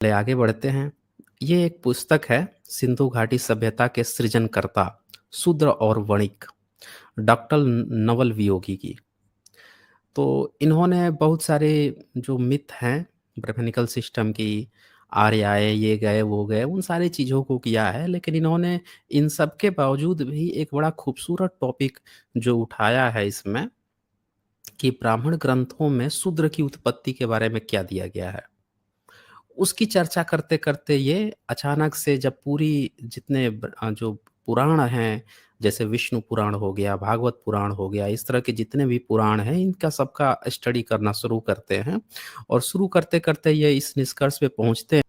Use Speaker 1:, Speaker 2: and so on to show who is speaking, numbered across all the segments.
Speaker 1: चलिए आगे बढ़ते हैं। ये एक पुस्तक है सिंधु घाटी सभ्यता के सृजनकर्ता शूद्र और वणिक डॉक्टर नवल वियोगी की। तो इन्होंने बहुत सारे जो मिथ हैं ब्रह्मनिकल सिस्टम की, आर्य आए, ये गए, वो गए, उन सारी चीज़ों को किया है। लेकिन इन्होंने इन सब के बावजूद भी एक बड़ा खूबसूरत टॉपिक जो उठाया है इसमें कि ब्राह्मण ग्रंथों में शूद्र की उत्पत्ति के बारे में क्या दिया गया है। उसकी चर्चा करते-करते ये अचानक से जब पूरी जितने जो पुराण हैं, जैसे विष्णु पुराण हो गया, भागवत पुराण हो गया, इस तरह के जितने भी पुराण हैं, इनका सबका स्टडी करना शुरू करते हैं और शुरू करते-करते ये इस निष्कर्ष पे पहुँचते हैं।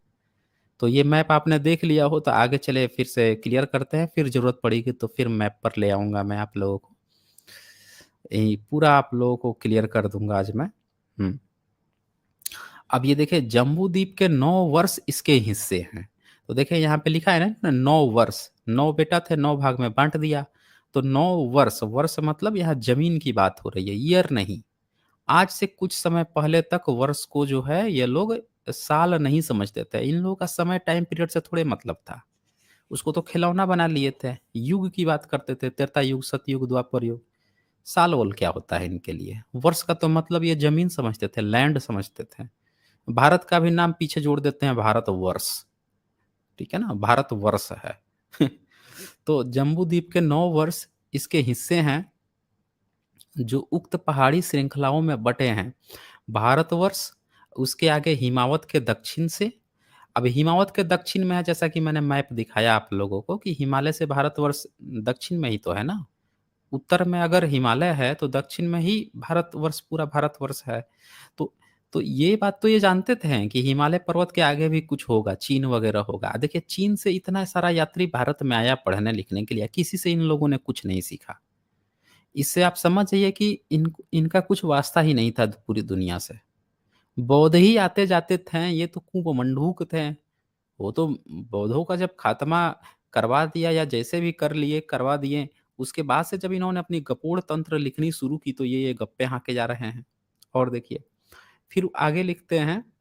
Speaker 1: तो ये मैप आपने देख लिया हो तो आगे चले फिर से क्लियर करते हैं, फिर ज़रूरत पड़ेगी तो फिर मैप पर ले आऊँगा मैं आप लोगों को। यही पूरा आप लोगों को क्लियर कर दूँगा आज मैं। हुँ। अब ये देखिए जम्बूद्वीप के 9 वर्ष इसके हिस्से हैं। तो देखिए यहाँ पे लिखा है ना 9 वर्ष, 9 बेटा थे 9 भाग में बाँट दिया। तो 9 वर्ष, वर्ष मतलब यहाँ ज़मीन की बात हो रही है, ईयर नहीं। आज से कुछ समय पहले तक वर्ष को जो है ये लोग साल नहीं समझते थे। इन लोगों का समय टाइम पीरियड से थोड़े मतलब था। उसको तो खिलौना बना लिए थे। युग की बात करते थे, त्रेता युग, सतयुग, द्वापर युग। साल-वाल क्या होता है इनके लिए? वर्ष का तो मतलब ये ज़मीन समझते थे, लैंड समझते थे। भारत का भी नाम पीछे जोड़ देते हैं भारतवर्ष, ठीक है ना? भारतवर्ष है। तो जम्बूद्वीप के 9 वर्ष इसके हिस्से हैं, जो उक्त पहाड़ी श्रृंखलाओं में बँटे हैं। भारतवर्ष, उसके आगे हिमावत के दक्षिण से। अब हिमावत के दक्षिण में है जैसा कि मैंने मैप दिखाया आप लोगों को कि हिमालय से भारतवर्ष दक्षिण में ही तो है ना? उत्तर में अगर हिमालय है तो दक्षिण में ही भारतवर्ष पूरा भारतवर्ष है। तो ये बात तो ये जानते थे कि हिमालय पर्वत के आगे भी कुछ होगा, चीन वगैरह होगा। देखिए चीन से इतना सारा यात्री भारत में आया पढ़ने-लिखने के लिए, किसी से इन लोगों ने कुछ नहीं सीखा। इससे आप समझ जाइए कि इनका कुछ वास्ता ही नहीं था पूरी दुनिया से। बौद्ध ही आते-जाते थे, ये तो कुंभमंडूक थे। वो तो बौद्धों का जब खात्मा करवा दिया या जैसे भी कर लिए, करवा दिए, उसके बाद से जब इन्होंने अपनी गपोड़ तंत्र लिखनी शुरू की तो ये गप्पे हाँके जा रहे हैं। और देखिए, फिर आगे लिखते हैं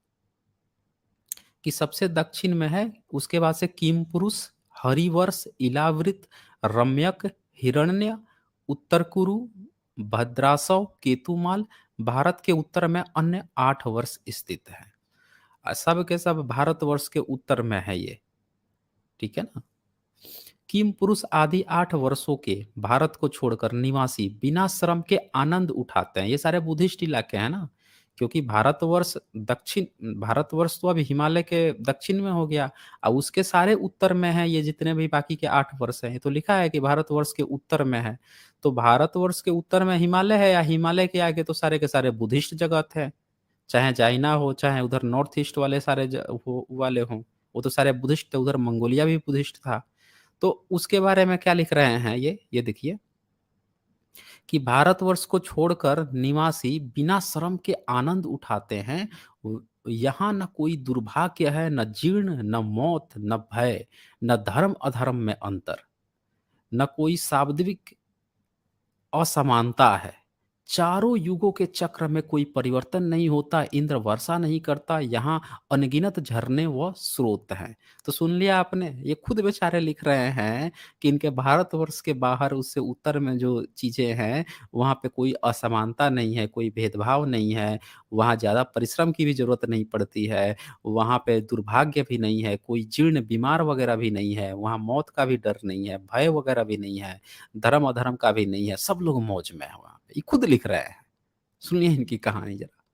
Speaker 1: कि सबसे दक्षिण में है, उसके बाद से किमपुरुष, हरिवर्ष, इलावृत, रम्यक, हिरण्य, उत्तर कुरु, भद्रासव, केतुमाल, भारत के उत्तर में अन्य 8 वर्ष स्थित है। सब के सब भारतवर्ष के उत्तर में है ये, ठीक है ना? किम पुरुष आदि 8 वर्षों के भारत को छोड़कर निवासी बिना श्रम के आनंद उठाते हैं। ये सारे बुद्धिस्ट इलाके हैं ना, क्योंकि भारतवर्ष तो अभी हिमालय के दक्षिण में हो गया और उसके सारे उत्तर में है ये जितने भी बाकी के 8 वर्ष हैं। तो लिखा है कि भारतवर्ष के उत्तर में है। तो भारतवर्ष के उत्तर में हिमालय है या हिमालय के आगे तो सारे के सारे बुद्धिस्ट जगत है। चाहे चाइना हो, चाहे उधर नॉर्थ ईस्ट वाले सारे वो वाले हों, वो तो सारे बुद्धिस्ट थे, उधर मंगोलिया भी बुद्धिस्ट था। तो उसके बारे में क्या लिख रहे हैं ये देखिए कि भारतवर्ष को छोड़कर निवासी बिना श्रम के आनंद उठाते हैं। यहाँ न कोई दुर्भाग्य है, न जीर्ण, न मौत, न भय, न धर्म अधर्म में अंतर, न कोई शाब्दिक असमानता है। चारों युगों के चक्र में कोई परिवर्तन नहीं होता, इंद्र वर्षा नहीं करता, यहाँ अनगिनत झरने व स्रोत हैं। तो सुन लिया आपने, ये खुद बेचारे लिख रहे हैं कि इनके भारतवर्ष के बाहर उससे उत्तर में जो चीज़ें हैं, वहाँ पे कोई असमानता नहीं है, कोई भेदभाव नहीं है, वहाँ ज़्यादा परिश्रम की भी ज़रूरत नहीं पड़ती है, वहाँ पे दुर्भाग्य भी नहीं है, कोई जीर्ण बीमार वगैरह भी नहीं है, वहाँ मौत का भी डर नहीं है, भय वगैरह भी नहीं है। धर्म-अधर्म का भी नहीं है, सब लोग मौज में हैं वहाँ पे। ये खुद लिख रहे हैं। सुनिए इनकी कहानी ज़रा।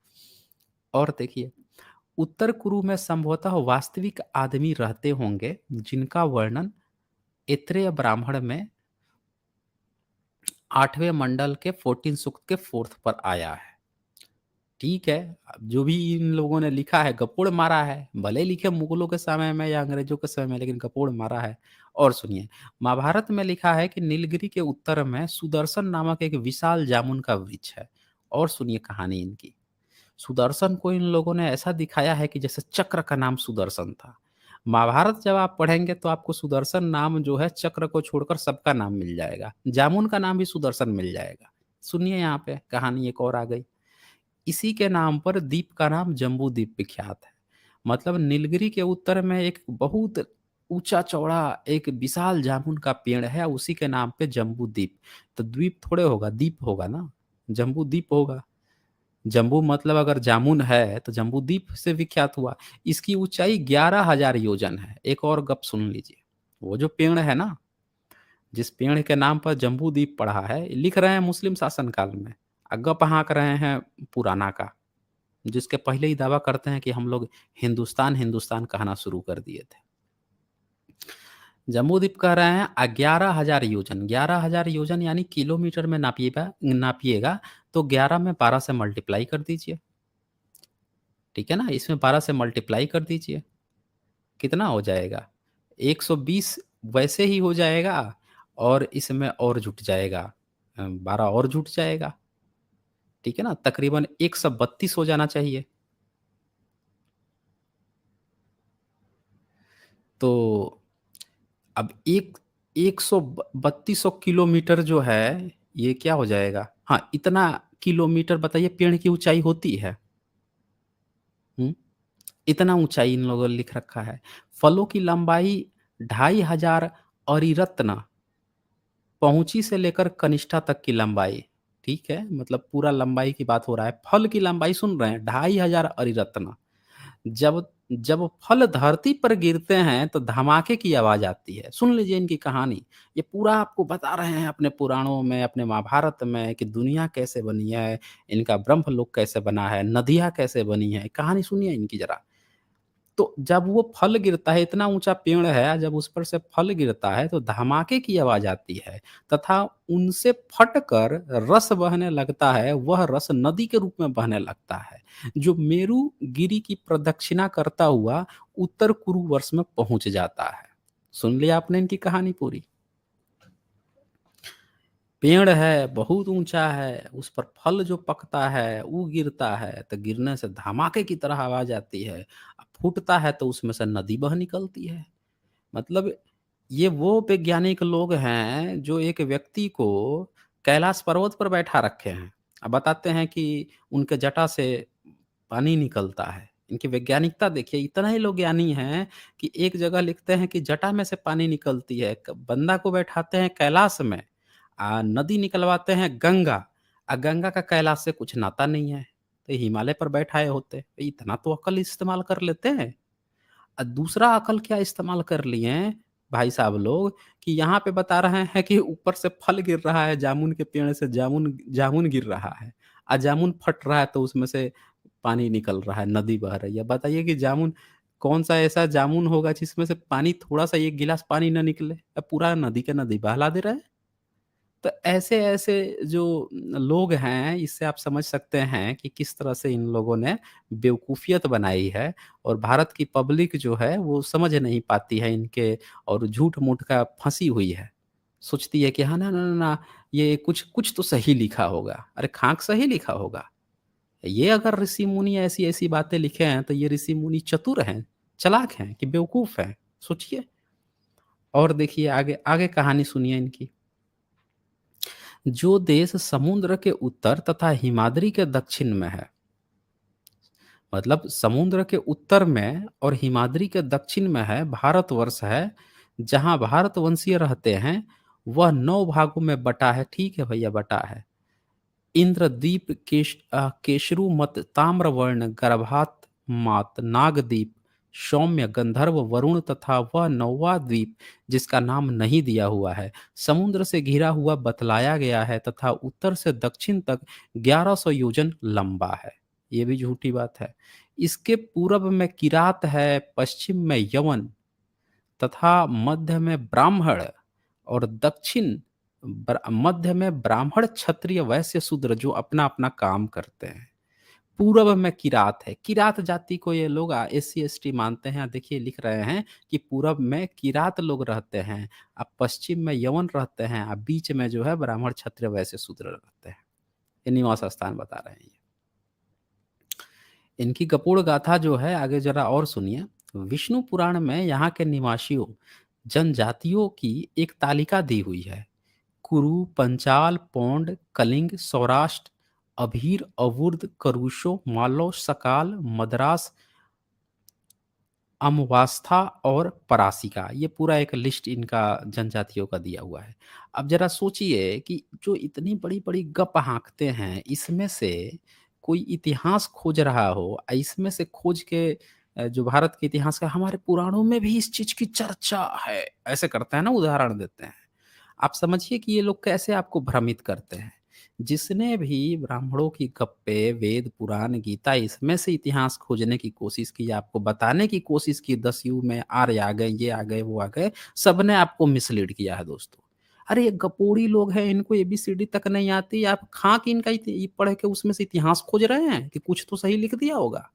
Speaker 1: और देखिए, उत्तर कुरु में संभवतः वास्तविक आदमी रहते होंगे, जिनका वर्णन ऐत्रेय ब्राह्मण में 8वें मंडल के 14 सूक्त के 4th पर आया है। ठीक है, अब जो भी इन लोगों ने लिखा है, गपोड़ मारा है। भले ही लिखे मुगलों के समय में या अंग्रेज़ों के समय में, लेकिन गपोड़ मारा है। और सुनिए, महाभारत में लिखा है कि नीलगिरी के उत्तर में सुदर्शन नामक एक विशाल जामुन का वृक्ष है। और सुनिए कहानी इनकी। सुदर्शन को इन लोगों ने ऐसा दिखाया है कि जैसे चक्र का नाम सुदर्शन था। महाभारत जब आप पढ़ेंगे तो आपको सुदर्शन नाम जो है चक्र को छोड़कर सबका नाम मिल जाएगा। जामुन का नाम भी सुदर्शन मिल जाएगा। सुनिए यहाँ पे कहानी एक और आ गई। इसी के नाम पर द्वीप का नाम जम्बूद्वीप विख्यात है। मतलब नीलगिरी के उत्तर में एक बहुत ऊँचा चौड़ा एक विशाल जामुन का पेड़ है, उसी के नाम पे जम्बू द्वीप। तो द्वीप थोड़े होगा, द्वीप होगा ना, जम्बू द्वीप होगा। जम्बू मतलब अगर जामुन है, तो जम्बूद्वीप से विख्यात हुआ। इसकी ऊँचाई 11,000 योजन है। एक और गप सुन लीजिए, वो जो पेड़ है ना, जिस पेड़ के नाम पर जम्बूद्वीप पड़ा है, लिख रहे हैं मुस्लिम शासनकाल में, गप हाँक रहे हैं पुराना का, जिसके पहले ही दावा करते हैं कि हम लोग हिंदुस्तान, हिंदुस्तान कहना शुरू कर दिए थे। जम्बूद्वीप कह रहे हैं 11,000 योजन, 11,000 योजन यानी किलोमीटर में नापिएगा तो 11 में 12 से मल्टीप्लाई कर दीजिए, ठीक है ना? इसमें 12 से मल्टीप्लाई कर दीजिए, कितना हो जाएगा? 120 वैसे ही हो जाएगा और इसमें और जुट जाएगा 12 और जुट जाएगा, ठीक है ना? तकरीबन 132 हो जाना चाहिए। तो अब एक 132 किलोमीटर जो है, ये क्या हो जाएगा? हाँ, इतना किलोमीटर बताइए पेड़ की ऊँचाई होती है। हुँ? इतना ऊँचाई इन लोगों ने लिख रखा है। फलों की लंबाई 2,500 अरिरत्न, पहुँची से लेकर कनिष्ठा तक की लंबाई, ठीक है? मतलब पूरा लंबाई की बात हो रहा है। फल की लंबाई सुन रहे हैं, 2,500 अरिरत्न। जब जब फल धरती पर गिरते हैं तो धमाके की आवाज़ आती है। सुन लीजिए इनकी कहानी। ये पूरा आपको बता रहे हैं अपने पुराणों में, अपने महाभारत में कि दुनिया कैसे बनी है, इनका ब्रह्मलोक कैसे बना है, नदियाँ कैसे बनी हैं। कहानी सुनिए इनकी ज़रा। तो जब वो फल गिरता है, इतना ऊँचा पेड़ है, जब उस पर से फल गिरता है तो धमाके की आवाज़ आती है तथा उनसे फटकर रस बहने लगता है, वह रस नदी के रूप में बहने लगता है, जो मेरुगिरी की प्रदक्षिणा करता हुआ उत्तर कुरुवर्ष में पहुँच जाता है। सुन लिया आपने इनकी कहानी पूरी? पेड़ है, बहुत ऊँचा है, उस पर फल जो पकता है, वो गिरता है, तो गिरने से धमाके की तरह आवाज़ आती है। फूटता है तो उसमें से नदी बह निकलती है। मतलब ये वो वैज्ञानिक लोग हैं जो एक व्यक्ति को कैलाश पर्वत पर बैठा रखे हैं। अब बताते हैं कि उनके जटा से पानी निकलता है। इनकी वैज्ञानिकता देखिए, इतना ही लोग ज्ञानी हैं कि एक जगह लिखते हैं कि जटा में से पानी निकलती है। बंदा को बैठाते हैं कैलाश में, नदी निकलवाते हैं गंगा, गंगा का कैलाश से कुछ नाता नहीं है, तो हिमालय पर बैठाए होते। इतना तो अकल इस्तेमाल कर लेते हैं। दूसरा अकल क्या इस्तेमाल कर लिए हैं भाई साहब लोग, कि यहाँ पे बता रहे हैं कि ऊपर से फल गिर रहा है, जामुन के पेड़ से जामुन जामुन गिर रहा है, जामुन फट रहा है तो उसमें से पानी निकल रहा है, नदी बह रही है। बताइए कि जामुन कौन-सा ऐसा जामुन होगा जिसमें से पानी थोड़ा-सा 1 गिलास पानी ना निकले? पूरा नदी के नदी बहला दे रहा है। तो ऐसे-ऐसे जो लोग हैं, इससे आप समझ सकते हैं कि किस तरह से इन लोगों ने बेवकूफ़ियत बनाई है और भारत की पब्लिक जो है, वो समझ नहीं पाती है इनके और झूठ-मूठ का फँसी हुई है। सोचती है कि हाँ, ना, ना, ना, ना, ये कुछ कुछ तो सही लिखा होगा। अरे! खाक सही लिखा होगा। ये अगर ऋषि-मुनि ऐसी-ऐसी बातें लिखे हैं, तो ये ऋषि-मुनि चतुर हैं, चालाक हैं कि बेवकूफ़ हैं? सोचिए। और देखिए आगे आगे कहानी सुनिए इनकी। जो देश समुद्र के उत्तर तथा हिमाद्री के दक्षिण में है, मतलब समुद्र के उत्तर में और हिमाद्री के दक्षिण में है, भारतवर्ष है, जहाँ भारतवंशीय रहते हैं, वह 9 भागों में बटा है। ठीक है भैया, बटा है। इंद्रदीप केशरुमत ताम्रवर्ण गर्भात मात नागदीप सौम्य गंधर्व वरुण तथा वह 9वां द्वीप जिसका नाम नहीं दिया हुआ है, समुद्र से घिरा हुआ बतलाया गया है तथा उत्तर से दक्षिण तक 1100 योजन लंबा है। ये भी झूठी बात है। इसके पूर्व में किरात है, पश्चिम में यवन तथा मध्य में ब्राह्मण और दक्षिण मध्य में ब्राह्मण क्षत्रिय वैश्य शूद्र जो अपना अपना काम करते हैं। पूर्व में किरात है, किरात जाति को ये लोग एससी एसटी मानते हैं। देखिए लिख रहे हैं कि पूरब में किरात लोग रहते हैं, अब पश्चिम में यवन रहते हैं, अब बीच में जो है ब्राह्मण क्षत्रिय वैश्य शूद्र रहते हैं। ये निवास स्थान बता रहे हैं ये। इनकी कपूर गाथा जो है आगे जरा और सुनिए। विष्णु पुराण में यहाँ के निवासियों जनजातियों की एक तालिका दी हुई है। कुरु, पंचाल, पौंड, कलिंग, सौराष्ट्र, अभीर, अवुर्द, करुशो, मालव, सकाल, मद्रास, अमवास्था और परासिका, ये पूरा एक लिस्ट इनका जनजातियों का दिया हुआ है। अब ज़रा सोचिए कि जो इतनी बड़ी-बड़ी गप हाँकते हैं, इसमें से कोई इतिहास खोज रहा हो, इसमें से खोज के जो भारत के इतिहास का हमारे पुराणों में भी इस चीज़ की चर्चा है, ऐसे करते हैं ना, उदाहरण देते हैं। आप समझिए कि ये लोग कैसे आपको भ्रमित करते हैं। जिसने भी ब्राह्मणों की गप्पे, वेद, पुराण, गीता इसमें से इतिहास खोजने की कोशिश की, आपको बताने की कोशिश की 10 युग में आर्य आ गए, ये आ गए, वो आ गए, सबने आपको मिसलीड किया है दोस्तों। अरे ये गपोड़ी लोग हैं, इनको एबीसीडी तक नहीं आती, आप खाक इनका पढ़ के उसमें से इतिहास खोज रहे हैं कि कुछ तो सही लिख दिया होगा।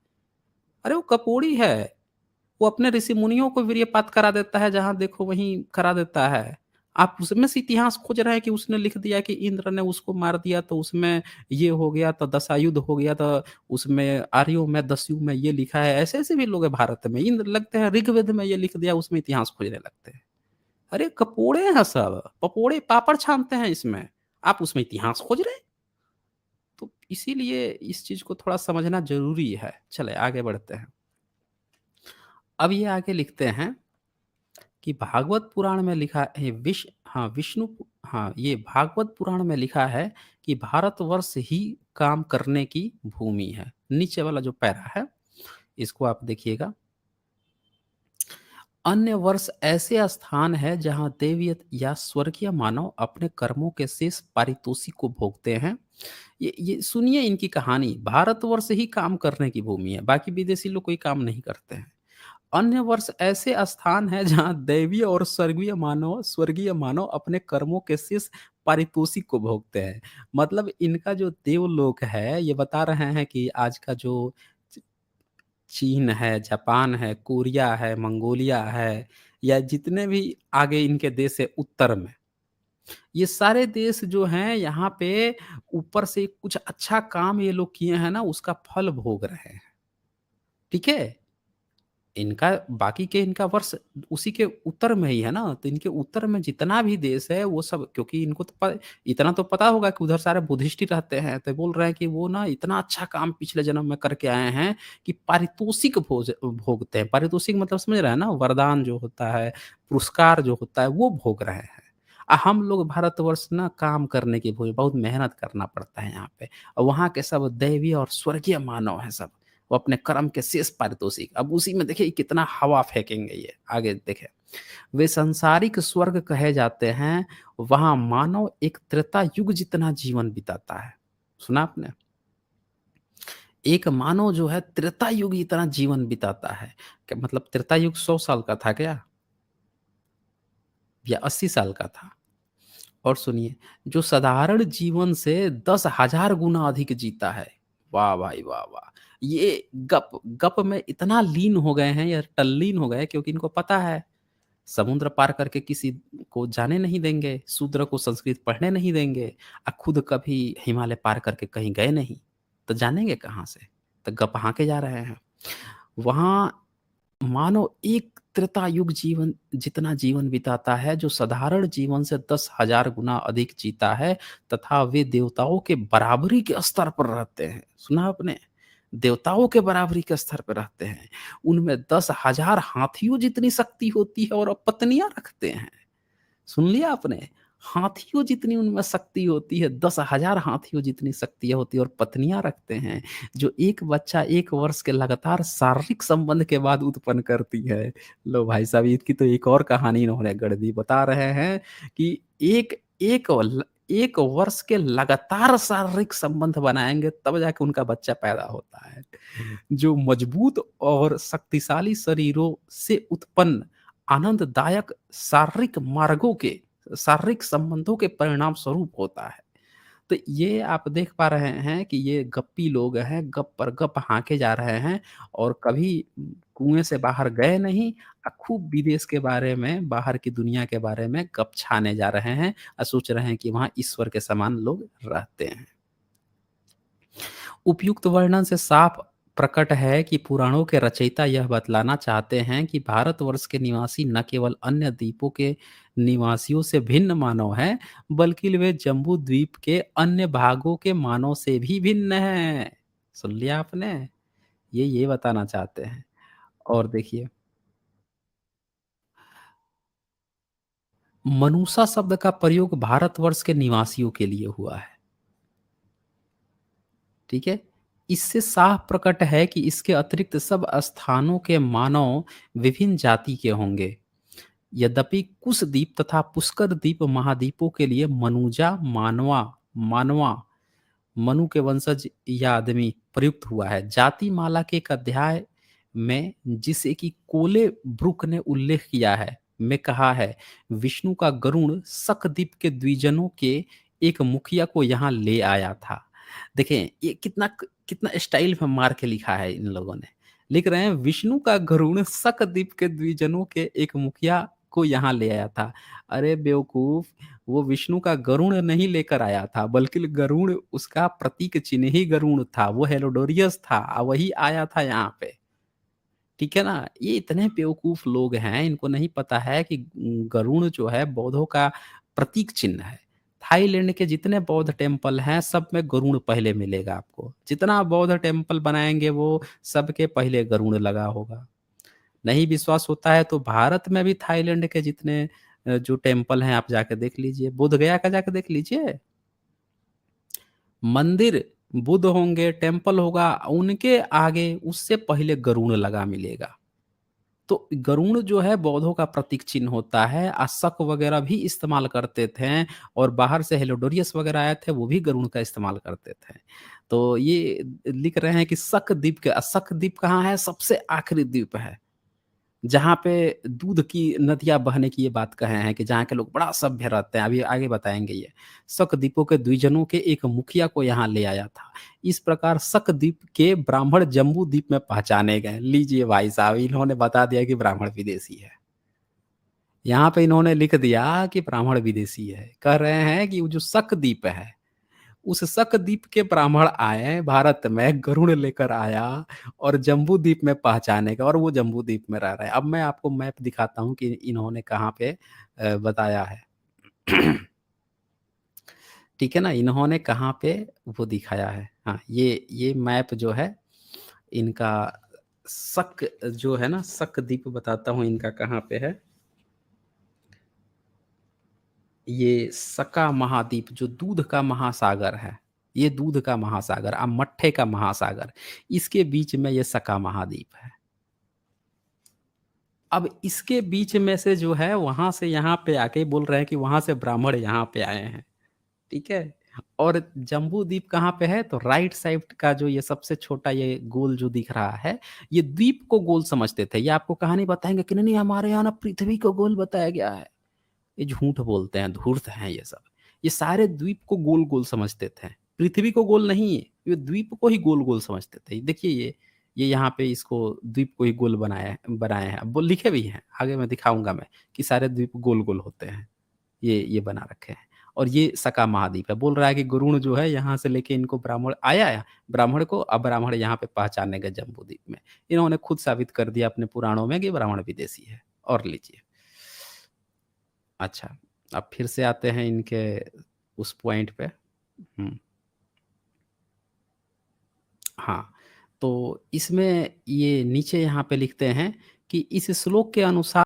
Speaker 1: अरे वो गपोड़ी है। वो अपने ऋषि-मुनियों को वीर्यपात करा देता है, जहाँ देखो वहीं करा देता है। आप उसमें से इतिहास खोज रहे हैं कि उसने लिख दिया कि इंद्र ने उसको मार दिया तो उसमें ये हो गया, तो दशायुद्ध हो गया, तो उसमें आर्यों में, दस्यु में ये लिखा है। ऐसे-ऐसे भी लोग हैं भारत में। इंद्र लगते हैं ऋग्वेद में ये लिख दिया, उसमें इतिहास खोजने लगते हैं। अरे कपोड़े हैं सब, पकोड़े पापड़ छानते हैं इसमें। आप उसमें इतिहास खोज रहे हैं? तो इसीलिए इस चीज़ को थोड़ा समझना ज़रूरी है। चलें आगे बढ़ते हैं। अब ये आगे लिखते हैं कि भागवत पुराण में लिखा है हाँ, ये भागवत पुराण में लिखा है कि भारतवर्ष ही काम करने की भूमि है। नीचे वाला जो पैरा है, इसको आप देखिएगा। अन्य वर्ष ऐसे स्थान है जहाँ देवीय या स्वर्गीय मानव अपने कर्मों के शेष पारितोषिक को भोगते हैं। ये सुनिए इनकी कहानी। भारतवर्ष ही काम करने की भूमि है, बाकी विदेशी लोग कोई काम नहीं करते हैं। अन्य वर्ष ऐसे स्थान हैं जहाँ दैवीय और स्वर्गीय मानव अपने कर्मों के शेष पारितोषिक को भोगते हैं। मतलब इनका जो देवलोक है, ये बता रहे हैं कि आज का जो च चीन है, जापान है, कोरिया है, मंगोलिया है, या जितने भी आगे इनके देश है उत्तर में, ये सारे देश जो हैं यहाँ पे ऊपर से कुछ अच्छा काम ये लोग किए हैं ना, उसका फल भोग रहे हैं। ठीक है? इनका बाकी के इनका वर्ष उसी के उत्तर में ही है ना, तो इनके उत्तर में जितना भी देश है वो सब, क्योंकि इनको तो इतना तो पता होगा कि उधर सारे बुद्धिस्ट ही रहते हैं, तो बोल रहे हैं कि वो ना इतना अच्छा काम पिछले जन्म में करके आए हैं कि पारितोषिक भोगते हैं। पारितोषिक मतलब समझ रहे हैं ना, वरदान जो होता है, पुरस्कार जो होता है, वो भोग रहे हैं। हम लोग भारतवर्ष ना काम करने की भूमि, बहुत मेहनत करना पड़ता है यहाँ पे, और वहाँ के सब दैवीय और स्वर्गीय मानव हैं सब। वो अपने कर्म के शेष पारितोषिक, अब उसी में देखिए कितना हवा फेंकेंगे ये। आगे देखें, वे सांसारिक स्वर्ग कहे जाते हैं, वहाँ मानव एक त्रेता युग जितना जीवन बिताता है। सुना आपने? एक मानव जो है त्रेता युग इतना जीवन बिताता है। क्या मतलब त्रेता युग 100 साल का था क्या? या 80 साल का था? और सुनिए, जो साधारण जीवन से 10,000 गुना अधिक जीता है। वाह भाई वाह, वाह! ये गप गप में इतना लीन हो गए हैं या तल्लीन हो गए, क्योंकि इनको पता है, समुद्र पार करके किसी को जाने नहीं देंगे, शूद्र को संस्कृत पढ़ने नहीं देंगे, खुद कभी हिमालय पार करके कहीं गए नहीं, तो जानेंगे कहाँ से? तो गप हाँके जा रहे हैं। वहाँ मानो एक त्रेता युग जीवन जितना जीवन बिताता है, जो साधारण जीवन से 10,000 गुना अधिक जीता है, तथा वे देवताओं के बराबरी के स्तर पर रहते हैं। सुना आपने? देवताओं के बराबरी के स्तर पे रहते हैं। उनमें 10,000 हाथियों जितनी शक्ति होती है, और पत्नियाँ रखते हैं। सुन लिया आपने? हाथियों जितनी उनमें शक्ति होती है, 10,000 हाथियों जितनी शक्तियाँ होती है, और पत्नियाँ रखते हैं, जो एक बच्चा 1 वर्ष के लगातार शारीरिक संबंध के बाद उत्पन्न करती है। लो भाई साहब, इसकी तो एक और कहानी इन्होंने गढ़ दी। बता रहे हैं कि एक एक ल 1 वर्ष के लगातार शारीरिक संबंध बनाएँगे, तब जाके उनका बच्चा पैदा होता है। जो मजबूत और शक्तिशाली शरीरों से उत्पन्न आनंददायक शारीरिक संबंधों के परिणाम स्वरूप होता है। तो ये आप देख पा रहे हैं कि ये गप्पी लोग हैं, गप पर गप हाँके जा रहे हैं, और कभी कुएँ से बाहर गए नहीं, खूब विदेश के बारे में, बाहर की दुनिया के बारे में गप छाने जा रहे हैं, सोच रहे हैं कि वहाँ ईश्वर के समान लोग रहते हैं। उपयुक्त वर्णन से साफ प्रकट है कि पुराणों के रचयिता यह बतलाना चाहते हैं कि भारतवर्ष के निवासी न केवल अन्य द्वीपों के निवासियों से भिन्न मानव हैं, बल्कि वे जम्बू द्वीप के अन्य भागों के मानव से भी भिन्न हैं। सुन लिया आपने? ये बताना चाहते हैं। और देखिए, मनुषा शब्द का प्रयोग भारतवर्ष के निवासियों के लिए हुआ है, ठीक है? इससे साफ प्रकट है कि इसके अतिरिक्त सब स्थानों के मानव विभिन्न जाति के होंगे। यद्यपि कुशद्वीप तथा पुष्कर द्वीप महाद्वीपों के लिए मनुजा, मानवा मानवा मनु के वंशज या आदमी प्रयुक्त हुआ है। जाति माला के एक अध्याय में जिसे कि कोले ब्रुक ने उल्लेख किया है में कहा है, विष्णु का गरुण शकद्वीप के द्विजनों के एक मुखिया को यहाँ ले आया था। देखें ये कितना कितना स्टाइल में मार के लिखा है इन लोगों ने। लिख रहे हैं विष्णु का गरुण शकद्वीप के द्विजनों के एक मुखिया को यहाँ ले आया था। अरे बेवकूफ, वो विष्णु का गरुड़ नहीं लेकर आया था, बल्कि गरुड़ उसका प्रतीक चिन्ह ही गरुड़ था, वो हेलोडोरियस था, वही आया था यहाँ पे। ठीक है ना? ये इतने बेवकूफ लोग हैं, इनको नहीं पता है कि गरुड़ जो है बौद्धों का प्रतीक चिन्ह है। थाईलैंड के जितने बौद्ध टेम्पल हैं, सब में गरुड़ पहले मिलेगा आपको। जितना बौद्ध टेम्पल बनाएँगे वो सबके पहले गरुड़ लगा होगा। नहीं विश्वास होता है तो भारत में भी थाईलैंड के जितने जो टेम्पल हैं आप जाके देख लीजिए, बोध गया का जाके देख लीजिए। मंदिर बुद्ध होंगे, टेम्पल होगा, उनके आगे उससे पहले गरुड़ लगा मिलेगा। तो गरुड़ जो है बौद्धों का प्रतीक चिन्ह होता है। अशक वगैरह भी इस्तेमाल करते थे और बाहर से हेलोडोरियस वगैरह आए थे, वो भी गरुड़ का इस्तेमाल करते थे। तो ये लिख रहे हैं कि शक द्वीप के शक द्वीप कहाँ है? सबसे आखिरी द्वीप है। जहाँ पे दूध की नदियाँ बहने की ये बात कहे हैं कि जहाँ के लोग बड़ा सभ्य रहते हैं, अभी आगे बताएँगे ये। शकद्वीपों के द्विजनों के एक मुखिया को यहाँ ले आया था। इस प्रकार शकद्वीप के ब्राह्मण जम्बू द्वीप में पहचाने गए। लीजिए भाई साहब, इन्होंने बता दिया कि ब्राह्मण विदेशी है। यहाँ पे इन्होंने लिख दिया कि ब्राह्मण विदेशी है। कह रहे हैं कि वो जो शकद्वीप है, उस शकद्वीप के ब्राह्मण आए भारत में, गरुड़ लेकर आया और जम्बू द्वीप में पहचानेगा और वो जम्बू द्वीप में रह रहे हैं। अब मैं आपको मैप दिखाता हूँ कि इन्होंने कहाँ पे बताया है। ठीक है ना? इन्होंने कहाँ पे वो दिखाया है। हाँ, ये मैप जो है इनका शक जो है ना, शकद्वीप बताता हूँ इनका कहाँ पे है। ये सका महाद्वीप जो दूध का महासागर है, ये दूध का महासागर, मट्ठे का महासागर, इसके बीच में ये सका महाद्वीप है। अब इसके बीच में से जो है वहाँ से यहाँ पे आके बोल रहे हैं कि वहाँ से ब्राह्मण यहाँ पे आए हैं, ठीक है? और जम्बू द्वीप कहाँ पे है? तो राइट साइड का जो ये सबसे छोटा ये गोल जो दिख रहा है, ये द्वीप को गोल समझते थे। ये आपको कहानी बताएँगे कि नहीं-नहीं हमारे यहाँ ना पृथ्वी को गोल बताया गया है। ये झूठ बोलते हैं, धूर्त हैं ये सब। ये सारे द्वीप को गोल-गोल समझते थे। पृथ्वी को गोल नहीं, ये द्वीप को ही गोल-गोल समझते थे। देखिए ये यहाँ पे इसको द्वीप को ही गोल बनाए हैं। अब वो लिखे भी हैं, आगे मैं दिखाऊँगा मैं कि सारे द्वीप गोल-गोल होते हैं। ये बना रखे हैं। और ये सका महाद्वीप है। बोल रहा है कि गरुड़ जो है यहाँ से लेके इनको ब्राह्मण आया है, ब्राह्मण को अब ब्राह्मण यहाँ पे पहचानने गए जम्बू द्वीप में। इन्होंने खुद साबित कर दिया अपने पुराणों में कि ब्राह्मण विदेशी है। और लीजिए। अच्छा, अब फिर से आते हैं इनके उस पॉइंट पे। हुँ, हाँ, तो इसमें ये नीचे यहाँ पे लिखते हैं कि इस श्लोक के अनुसार